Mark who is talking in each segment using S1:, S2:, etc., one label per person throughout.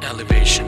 S1: elevation.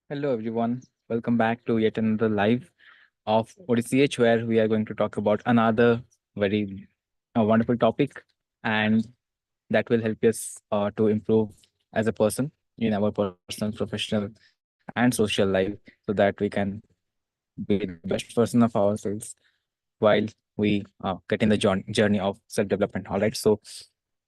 S2: Hello, everyone. Welcome back to yet another live of ODCH, where we are going to talk about another very wonderful topic, and that will help us to improve as a person in our personal, professional, and social life, so that we can be the best version of ourselves while we get in the journey of self development. All right. So,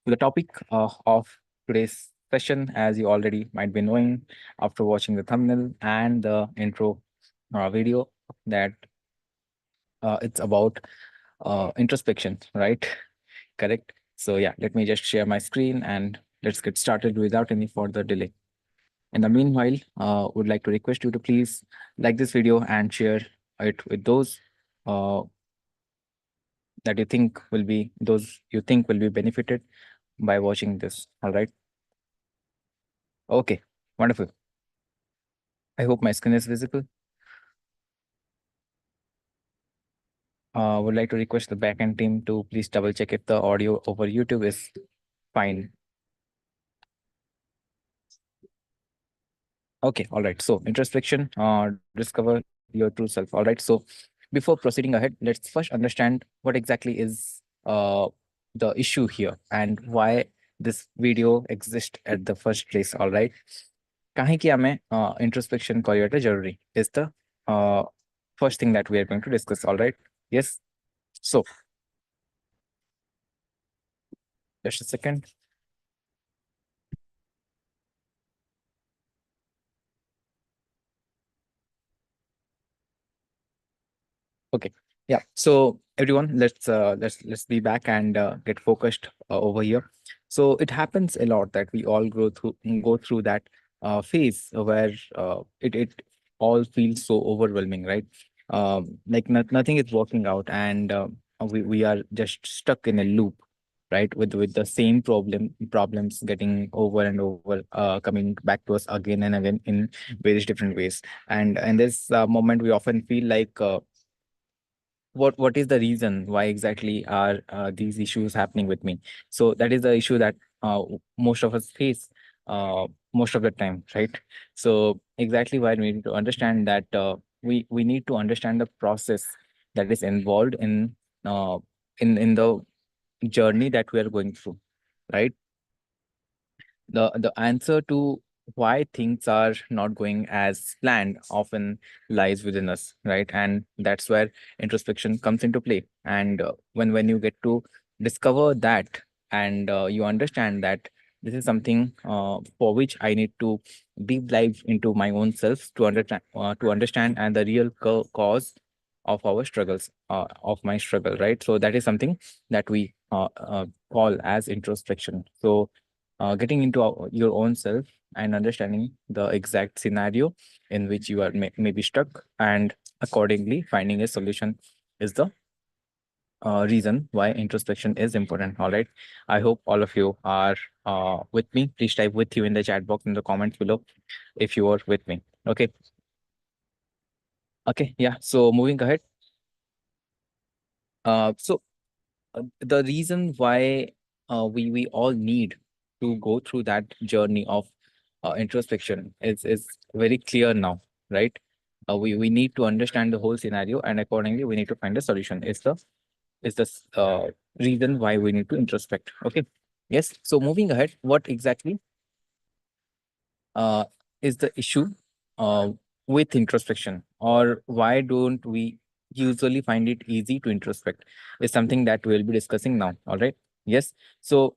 S2: the topic of today's session, as you already might be knowing after watching the thumbnail and the intro video, that it's about introspection, right? Correct. So, yeah, let me just share my screen and let's get started without any further delay. In the meanwhile, would like to request you to please like this video and share it with those uh, that you think will be benefited by watching this. All right. Okay. Wonderful. I hope my screen is visible. Would like to request the backend team to please double check if the audio over YouTube is fine. Okay, all right. So introspection, discover your true self. All right. So before proceeding ahead, let's first understand what exactly is the issue here and why this video exists at the first place. All right. କାହିଁକି ଆମେ introspection କରିବାଟା ଜରୁରୀ is the uh, first thing that we are going to discuss. All right. Yes. So just a second. Okay. Yeah. So everyone, let's be back and get focused over here. So it happens a lot that we all go through that phase where it all feels so overwhelming, right? Like nothing is working out, and we are just stuck in a loop, right? With the same problems getting over and over, coming back to us again and again in various different ways. And in this moment, we often feel like what is the reason why exactly are these issues happening with me. So that is the issue that most of us face most of the time, right? So exactly why we need to understand that we need to understand the process that is involved uh, in the journey that we are going through, right? The answer to why things are not going as planned often lies within us, right? And that's where introspection comes into play. And when you get to discover that, and you understand that this is something for which I need to deep dive into my own self to understand and the real cause of our struggles, of my struggle, right? So that is something that we call as introspection. So getting into your own self and understanding the exact scenario in which you are maybe stuck, and accordingly finding a solution is the reason why introspection is important. All right, I hope all of you are with me. Please type with you in the chat box in the comments below if you are with me. Okay. Okay, yeah, so moving ahead. So the reason why we all need to go through that journey of introspection is very clear now, right? We need to understand the whole scenario, and accordingly we need to find a solution. Is the reason why we need to introspect. Okay. Yes. So moving ahead, what exactly uh, is the issue uh, with introspection, or why don't we usually find it easy to introspect, is something that we'll be discussing now. All right. Yes. So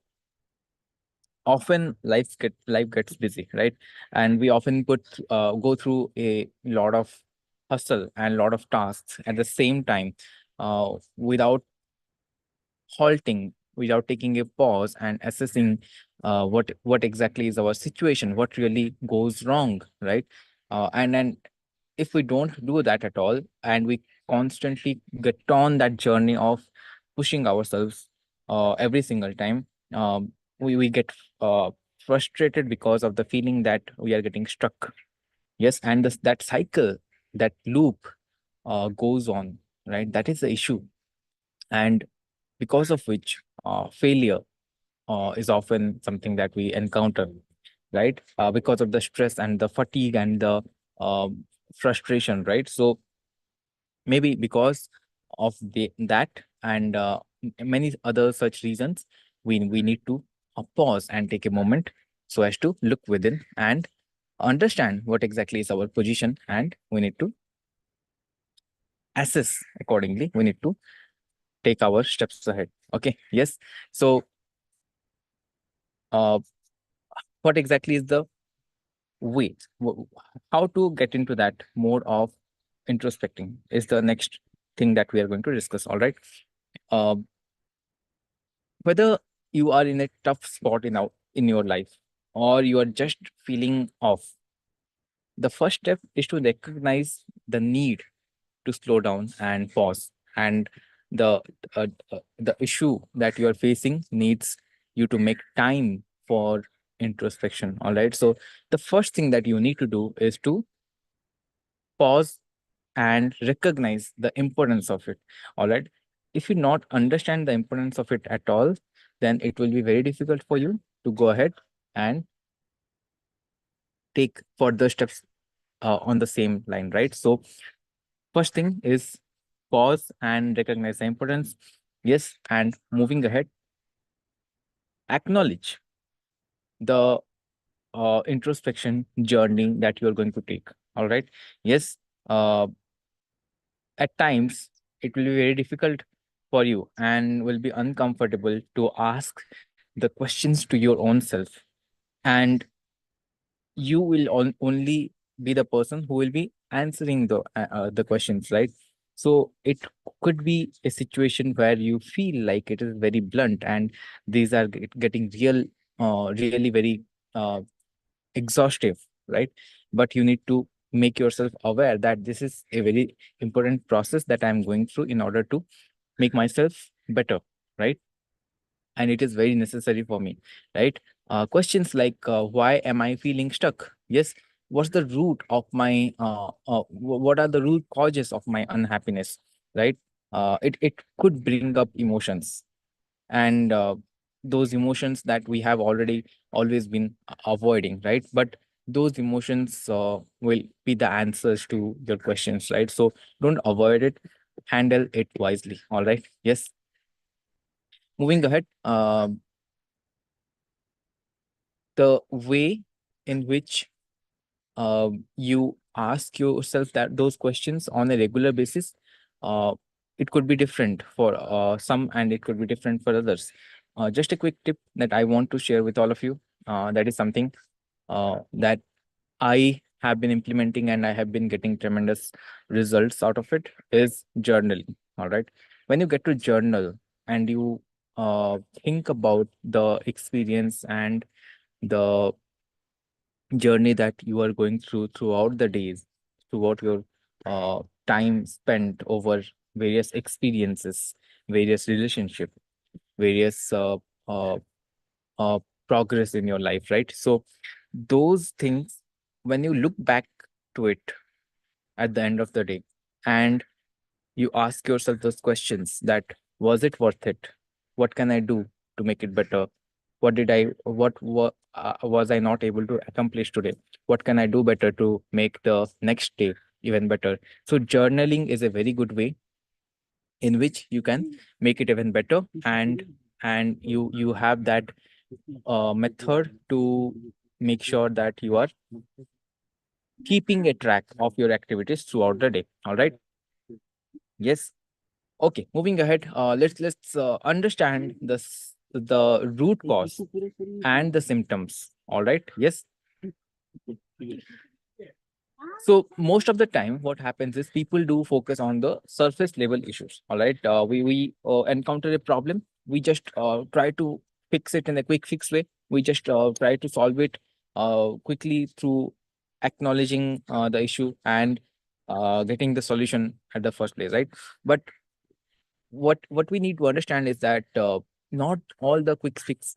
S2: often life gets busy, right? And we often go through a lot of hustle and lot of tasks at the same time, without halting, without taking a pause and assessing what exactly is our situation, what really goes wrong, right? And then if we don't do that at all, and we constantly get on that journey of pushing ourselves every single time, we get frustrated because of the feeling that we are getting stuck. Yes, and that cycle, that loop goes on, right? That is the issue. And because of which failure is often something that we encounter, right? Because of the stress and the fatigue and the frustration, right? So maybe because of that and many other such reasons, we need to pause and take a moment so as to look within and understand what exactly is our position, and we need to assess accordingly. We need to take our steps ahead. Okay. Yes. So uh, what exactly is the way, how to get into that mode of introspecting is the next thing that we are going to discuss. All right. uh, whether you are in a tough spot in your life, or you are just feeling off, the first step is to recognize the need to slow down and pause. And the the issue that you are facing needs you to make time for introspection. All right. So the first thing that you need to do is to pause and recognize the importance of it. All right. If you not understand the importance of it at all, then it will be very difficult for you to go ahead and take further steps on the same line, right? So first thing is pause and recognize the importance. Yes, and moving ahead, acknowledge the introspection journey that you are going to take. All right. Yes. uh, at times it will be very difficult for you and will be uncomfortable to ask the questions to your own self, and you will only be the person who will be answering the questions, right? So it could be a situation where you feel like it is very blunt, and these are getting really very uh, exhaustive, right? But you need to make yourself aware that this is a very important process that I'm going through in order to make myself better, right? And it is very necessary for me, right? Questions like why am I feeling stuck? Yes. What's the root of my what are the root causes of my unhappiness, right? It could bring up emotions, and those emotions that we have already always been avoiding, right? But those emotions will be the answers to your questions, right? So don't avoid it, handle it wisely. All right. Yes. Moving ahead, the way in which you ask yourself that those questions on a regular basis, uh, it could be different for some and it could be different for others. Just a quick tip that I want to share with all of you, that is something that I have been implementing and I have been getting tremendous results out of it, is journaling. All right. When you get to journal and you think about the experience and the journey that you are going through throughout the days, throughout your time spent over various experiences, various relationship, various uh, uh, progress in your life, right? So those things, when you look back to it at the end of the day and you ask yourself those questions, that was it worth it? What can I do to make it better? What was I not able to accomplish today? What can I do better to make the next day even better? So journaling is a very good way in which you can make it even better, and you have that method to make sure that you are keeping a track of your activities throughout the day. All right. Yes. Okay, moving ahead, let's understand the root cause and the symptoms. All right. Yes. So most of the time, what happens is people do focus on the surface level issues. All right. We encounter a problem. We just try to fix it in a quick fix way. We just try to solve it quickly through acknowledging the issue and getting the solution at the first place, right? But what we need to understand is that not all the quick fix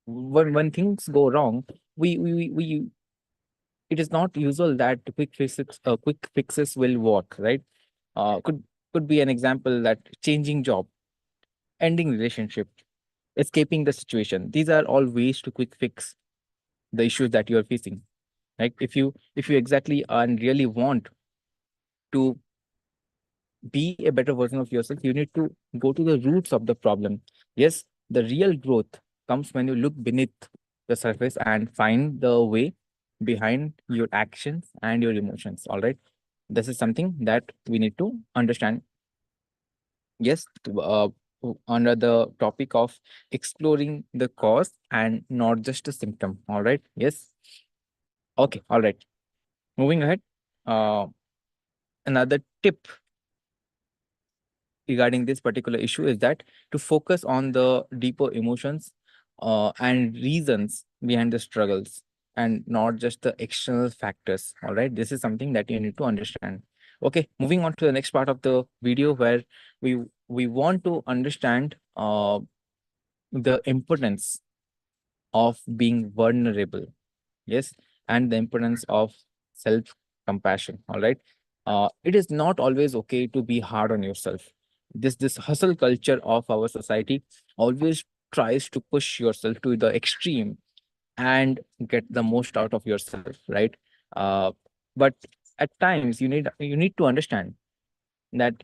S2: when things go wrong, we it is not usual that quick fixes will work, right? Could be an example that changing job, ending relationship, escaping the situation. These are all ways to quick fix the issues that you are facing, right? If you exactly and really want to be a better version of yourself, you need to go to the roots of the problem. Yes, the real growth comes when you look beneath the surface and find the way behind your actions and your emotions. All right. This is something that we need to understand. Yes, under the topic of exploring the cause and not just a symptom. All right. Yes. Okay. All right. Moving ahead. Uh, Another tip regarding this particular issue is that to focus on the deeper emotions and reasons behind the struggles and not just the external factors. All right, this is something that you need to understand. Okay, moving on to the next part of the video, where we want to understand the importance of being vulnerable. Yes, and the importance of self compassion. All right, it is not always okay to be hard on yourself. This hustle culture of our society always tries to push yourself to the extreme and get the most out of yourself, right? But at times you need to understand that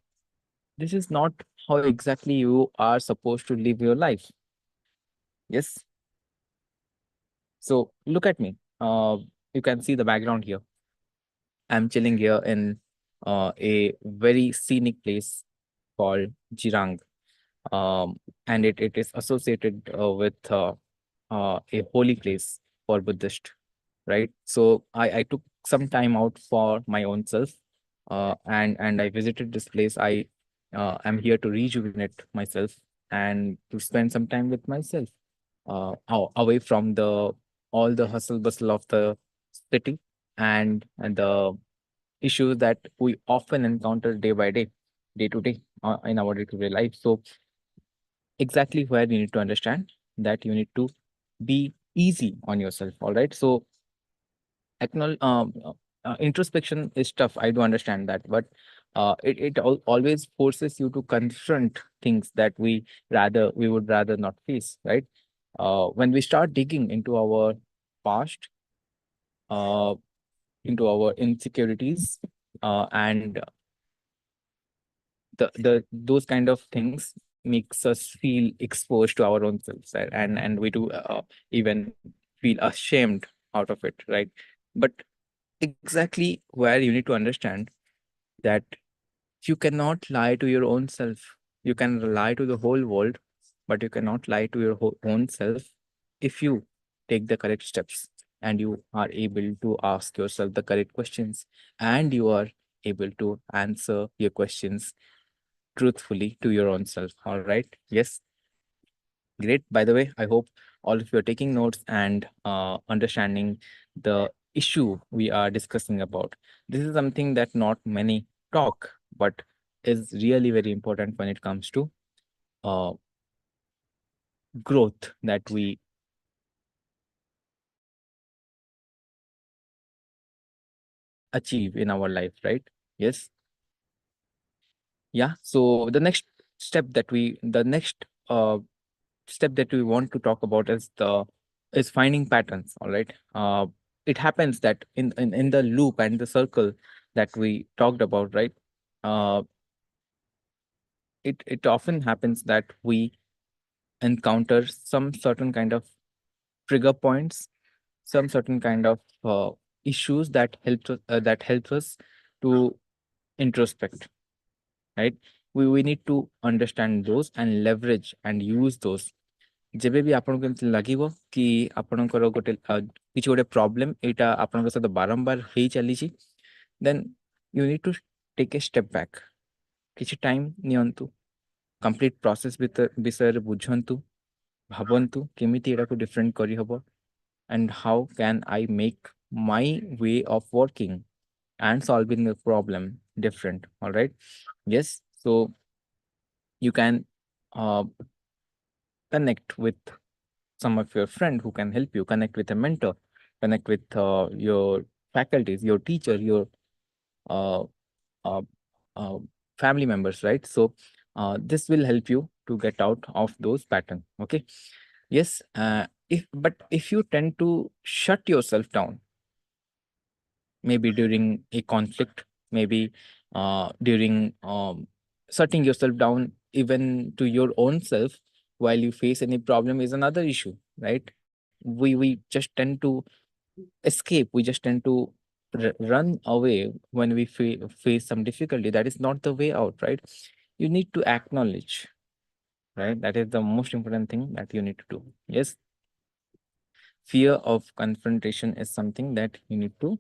S2: this is not how exactly you are supposed to live your life. Yes. So look at me. You can see the background here. I'm chilling here in a very scenic place called Jirang, and it is associated with a holy place for Buddhist, right? So I took some time out for my own self, and I visited this place. I am here to rejuvenate myself and to spend some time with myself, away from the all the hustle bustle of the city and the issues that we often encounter day to day, in our day-to-day life. So exactly where you need to understand that you need to be easy on yourself. All right. So introspection is tough. I do understand that, but it always forces you to confront things that we would rather not face. Right. When we start digging into our past, uh, into our insecurities, and the those kind of things makes us feel exposed to our own selves, right? And we do even feel ashamed out of it, right? But exactly where you need to understand that you cannot lie to your own self. You can lie to the whole world, but you cannot lie to your own self if you take the correct steps and you are able to ask yourself the correct questions and you are able to answer your questions truthfully to your own self. All right. Yes. Great. By the way, I hope all of you are taking notes and understanding the issue we are discussing about. This is something that not many talk, but is really very important when it comes to uh, growth that we achieve in our life, right? Yes. Yeah. So the next step that we want to talk about is finding patterns. All right. It happens that in the loop and the circle that we talked about, right? Uh, it often happens that we encounter some certain kind of trigger points, some certain kind of issues that helps us to introspect, right? We need to understand those and leverage and use those. ଯେବେ ବି ଆପଣଙ୍କୁ ଏମିତି ଲାଗିବ କି ଆପଣଙ୍କର ଗୋଟେ କିଛି ଗୋଟେ problem ଏଇଟା ଆପଣଙ୍କ ସହିତ ବାରମ୍ବାର ହେଇ ଚାଲିଛି, then you need to take a step back, କିଛି ଟାଇମ୍ ନିଅନ୍ତୁ, କମ୍ପ୍ଲିଟ୍ ପ୍ରୋସେସ୍ ବିଷୟରେ ବୁଝନ୍ତୁ, ଭାବନ୍ତୁ କେମିତି ଏଟାକୁ ଡିଫରେଣ୍ଟ କରିହବ and how can I make my way of working and solving the problem different. All right. Yes. So you can uh, connect with some of your friend who can help you, connect with a mentor, connect with your faculties, your teacher, your uh, uh, uh, family members, right? So this will help you to get out of those patterns. Okay. Yes. If you tend to shut yourself down, maybe during a conflict, maybe during shutting yourself down even to your own self while you face any problem is another issue, right? We just tend to escape, we just tend to run away when we face some difficulty. That is not the way out, right? You need to acknowledge, right? That is the most important thing that you need to do. Yes, fear of confrontation is something that you need to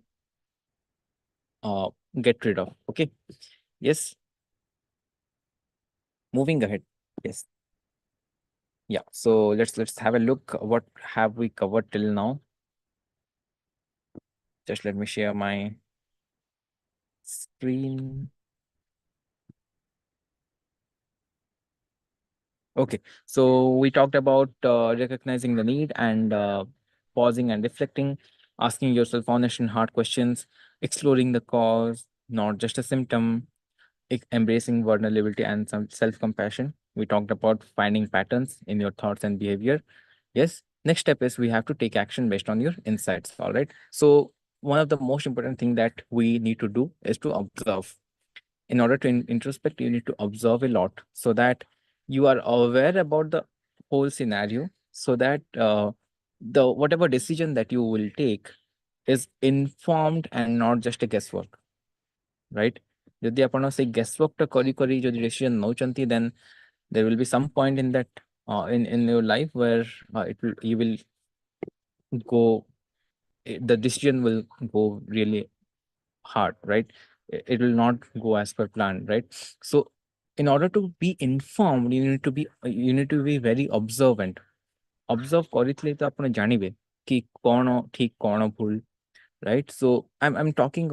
S2: uh, get rid of. Okay. Yes. Moving ahead. Yes. Yeah. So let's have a look. What have we covered till now? Just let me share my screen. Okay. So we talked about recognizing the need and pausing and reflecting, asking yourself honest and hard questions, exploring the cause, not just a symptom, embracing vulnerability and some self-compassion. We talked about finding patterns in your thoughts and behavior. Yes. Next step is we have to take action based on your insights. All right. So one of the most important thing that we need to do is to observe. In order to introspect, you need to observe a lot so that you are aware about the whole scenario, so that the whatever decision that you will take is informed and not just a guesswork, right? ଯଦି ଆପଣ ସେଇ guesswork ଟା କରି କରି ଯଦି decision ନଉଛନ୍ତି, then there will be some point in that in your life where you will go the decision will go really hard, right? It will not go as per plan, right? So in order to be informed, you need to be very observant. Observe କରିଥିଲେ ତ ଆପଣ ଜାଣିବେ କି କ'ଣ ଠିକ କ'ଣ ଭୁଲ, right? So I'm talking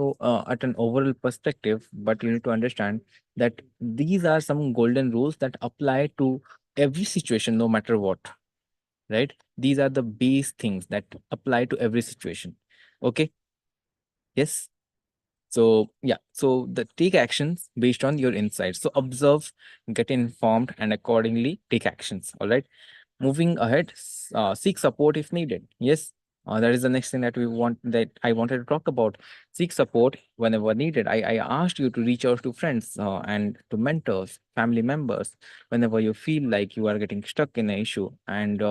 S2: at an overall perspective, but you need to understand that these are some golden rules that apply to every situation, no matter what, right? These are the base things that apply to every situation. Okay. Yes. So yeah, so the take actions based on your insights. So observe, get informed, and accordingly take actions. All right. Moving ahead, seek support if needed. Yes, that is the next thing that I wanted to talk about. Seek support whenever needed. I asked you to reach out to friends and to mentors, family members, whenever you feel like you are getting stuck in an issue, and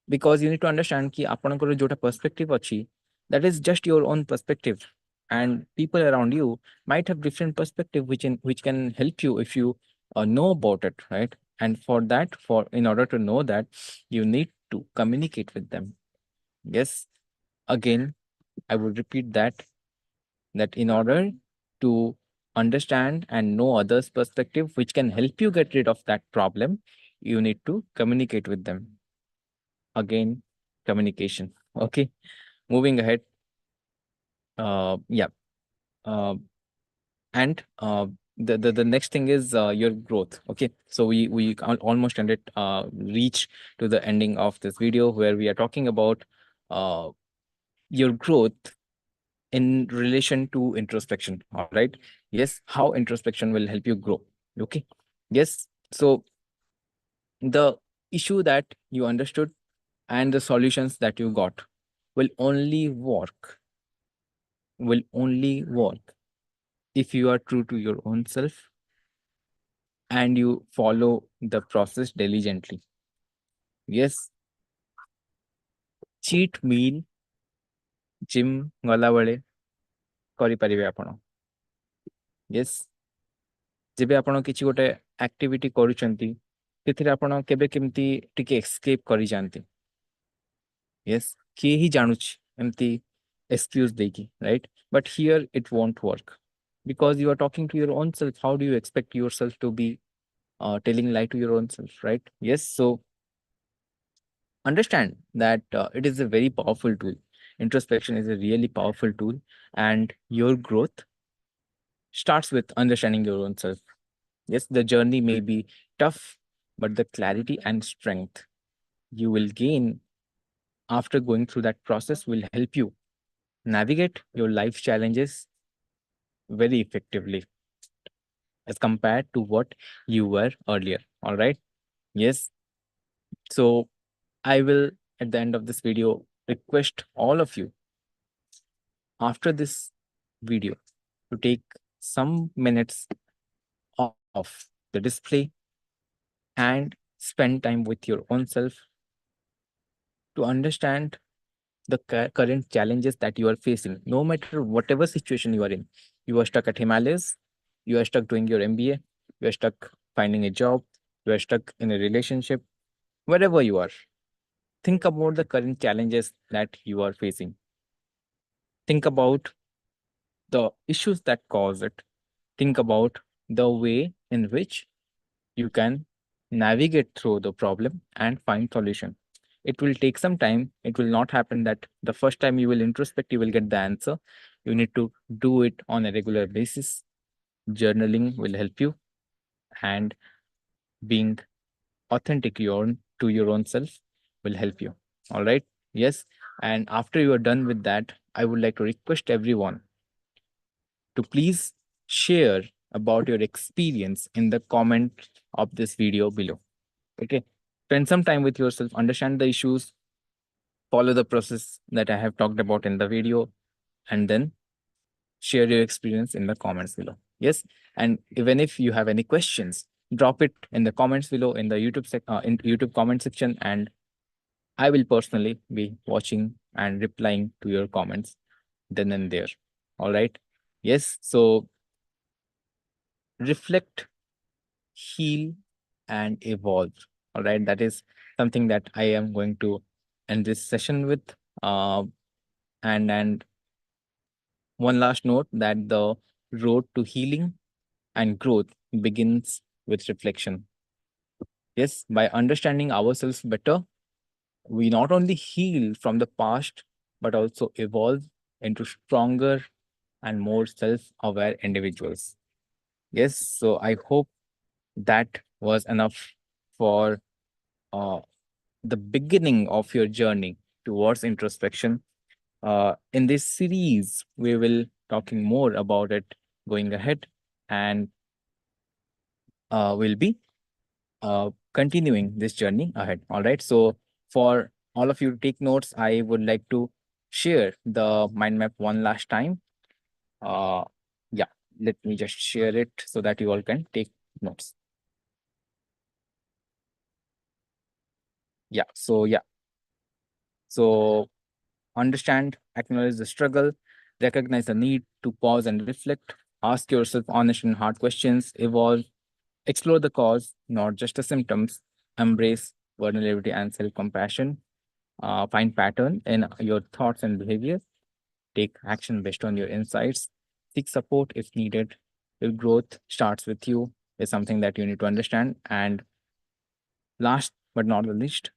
S2: because you need to understand कि आपनकर जोटा perspective अच्छी, that is just your own perspective, and people around you might have different perspective which can help you if you know about it, right? And for that, for in order to know that, you need to communicate with them. Yes, again, I would repeat that in order to understand and know others' perspective, which can help you get rid of that problem, you need to communicate with them. Again, communication. Okay, moving ahead. Yeah. Uh, and the next thing is your growth. Okay, so almost ended reach to the ending of this video where we are talking about uh, your growth in relation to introspection. All right. Yes, how introspection will help you grow. Okay. Yes. So the issue that you understood and the solutions that you got will only work if you are true to your own self and you follow the process diligently. Yes, cheat meal gym ଗଲାବେଳେ କରିପାରିବେ ଆପଣ. Yes, ଯେବେ ଆପଣ କିଛି ଗୋଟେ activity କରୁଛନ୍ତି ସେଥିରେ ଆପଣ କେବେ କେମିତି ଟିକେ escape କରିଯାଆନ୍ତି. Yes, କିଏ ହିଁ ଜାଣୁଛି ଏମିତି excuse ଦେଇକି, right? But here it won't work because you are talking to your own self. How do you expect yourself to be telling lie to your own self, right? Yes, so understand that it is a very powerful tool. Introspection is a really powerful tool, and your growth starts with understanding your own self. Yes, the journey may be tough, but the clarity and strength you will gain after going through that process will help you navigate your life challenges very effectively as compared to what you were earlier. All right. Yes. So I will, at the end of this video, request all of you after this video to take some minutes off the display and spend time with your own self to understand the current challenges that you are facing, no matter whatever situation you are in. You are stuck at Himalayas, you are stuck doing your MBA, you are stuck finding a job, you are stuck in a relationship, wherever you are. Think about the current challenges that you are facing. Think about the issues that cause it. Think about the way in which you can navigate through the problem and find solution. It will take some time. It will not happen that the first time you will introspect, you will get the answer. You need to do it on a regular basis. Journaling will help you, and being authentic to your own self will help you. All right. Yes. And after you are done with that, I would like to request everyone to please share about your experience in the comment of this video below. Okay. Spend some time with yourself, understand the issues, follow the process that I have talked about in the video, and then share your experience in the comments below. Yes. And even if you have any questions, drop it in the comments below in the in YouTube comment section, and I will personally be watching and replying to your comments then and there. All right. Yes. So reflect, heal, and evolve. All right. That is something that I am going to end this session with. Uh, and one last note that the road to healing and growth begins with reflection. Yes, by understanding ourselves better, we not only heal from the past, but also evolve into stronger and more self-aware individuals. Yes, so I hope that was enough for uh, the beginning of your journey towards introspection. In this series, we will talking more about it going ahead, and we'll be continuing this journey ahead. All right. So for all of you to take notes, I would like to share the mind map one last time. Uh, yeah, let me just share it so that you all can take notes. Yeah. So yeah, So understand, acknowledge the struggle, recognize the need to pause and reflect, ask yourself honest and hard questions, evolve, explore the cause, not just the symptoms, embrace vulnerability and self-compassion, find pattern in your thoughts and behaviors, take action based on your insights, seek support if needed. Your growth starts with you is something that you need to understand. And last but not the least,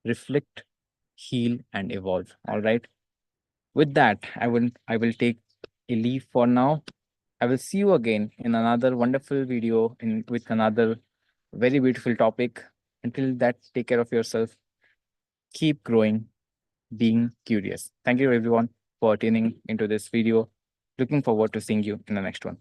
S2: reflect, heal, and evolve. All right. With that, I will take a leave for now. I will see you again in another wonderful video in with another very beautiful topic. Until that, take care of yourself. Keep growing, being curious. Thank you everyone for tuning into this video. Looking forward to seeing you in the next one.